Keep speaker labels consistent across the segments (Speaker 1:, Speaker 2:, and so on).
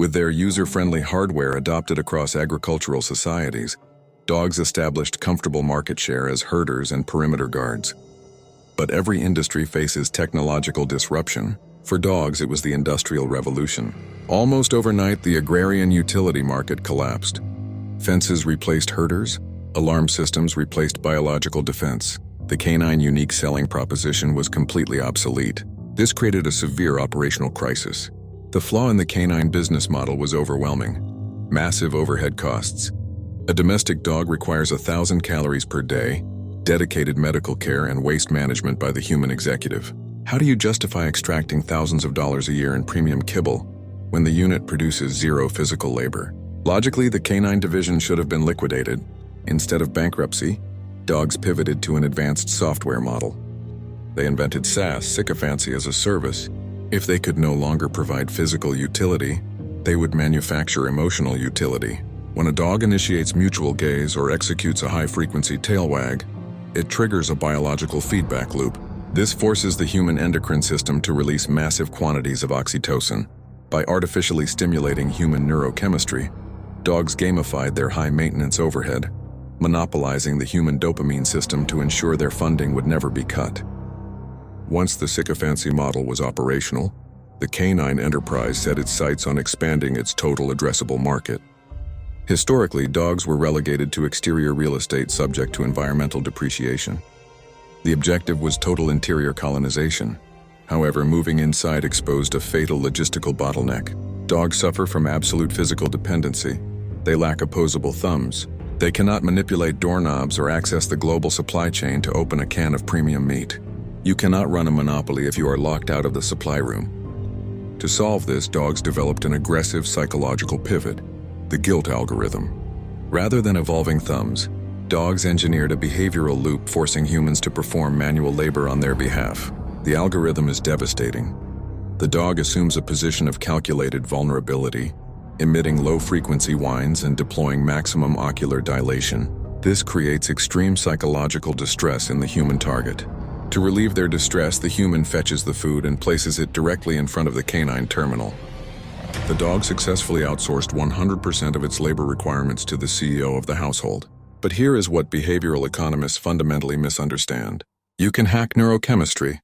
Speaker 1: With their user-friendly hardware adopted across agricultural societies, dogs established comfortable market share as herders and perimeter guards. But every industry faces technological disruption. For dogs, it was the Industrial Revolution. Almost overnight, the agrarian utility market collapsed. Fences replaced herders, alarm systems replaced biological defense. The canine unique selling proposition was completely obsolete. This created a severe operational crisis. The flaw in the canine business model was overwhelming. Massive overhead costs. A domestic dog requires 1,000 calories per day, dedicated medical care, and waste management by the human executive. How do you justify extracting thousands of dollars a year in premium kibble when the unit produces zero physical labor? Logically, the canine division should have been liquidated. Instead of bankruptcy, dogs pivoted to an advanced software model. They invented SaaS, sycophancy as a service. If they could no longer provide physical utility, they would manufacture emotional utility. When a dog initiates mutual gaze or executes a high-frequency tail wag, it triggers a biological feedback loop. This forces the human endocrine system to release massive quantities of oxytocin. By artificially stimulating human neurochemistry, dogs gamified their high-maintenance overhead, monopolizing the human dopamine system to ensure their funding would never be cut. Once the sycophancy model was operational, the canine enterprise set its sights on expanding its total addressable market. Historically, dogs were relegated to exterior real estate subject to environmental depreciation. The objective was total interior colonization. However, moving inside exposed a fatal logistical bottleneck. Dogs suffer from absolute physical dependency. They lack opposable thumbs. They cannot manipulate doorknobs or access the global supply chain to open a can of premium meat. You cannot run a monopoly if you are locked out of the supply room. To solve this, dogs developed an aggressive psychological pivot, the guilt algorithm. Rather than evolving thumbs, dogs engineered a behavioral loop forcing humans to perform manual labor on their behalf. The algorithm is devastating. The dog assumes a position of calculated vulnerability, emitting low-frequency whines and deploying maximum ocular dilation. This creates extreme psychological distress in the human target. To relieve their distress, the human fetches the food and places it directly in front of the canine terminal. The dog successfully outsourced 100% of its labor requirements to the CEO of the household. But here is what behavioral economists fundamentally misunderstand. You can hack neurochemistry.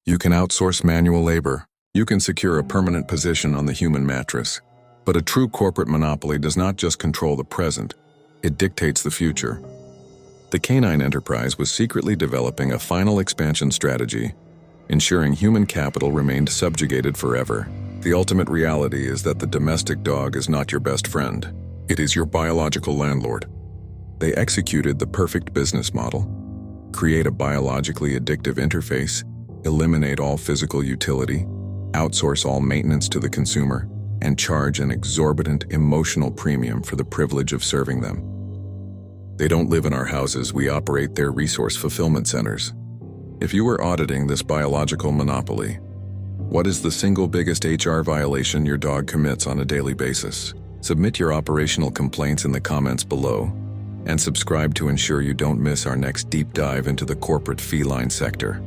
Speaker 1: You can outsource manual labor. You can secure a permanent position on the human mattress. But a true corporate monopoly does not just control the present, it dictates the future. The canine enterprise was secretly developing a final expansion strategy, ensuring human capital remained subjugated forever. The ultimate reality is that the domestic dog is not your best friend. It is your biological landlord. They executed the perfect business model: create a biologically addictive interface, eliminate all physical utility, outsource all maintenance to the consumer, and charge an exorbitant emotional premium for the privilege of serving them. They don't live in our houses, we operate their resource fulfillment centers. If you were auditing this biological monopoly, what is the single biggest HR violation your dog commits on a daily basis? Submit your operational complaints in the comments below, and subscribe to ensure you don't miss our next deep dive into the corporate feline sector.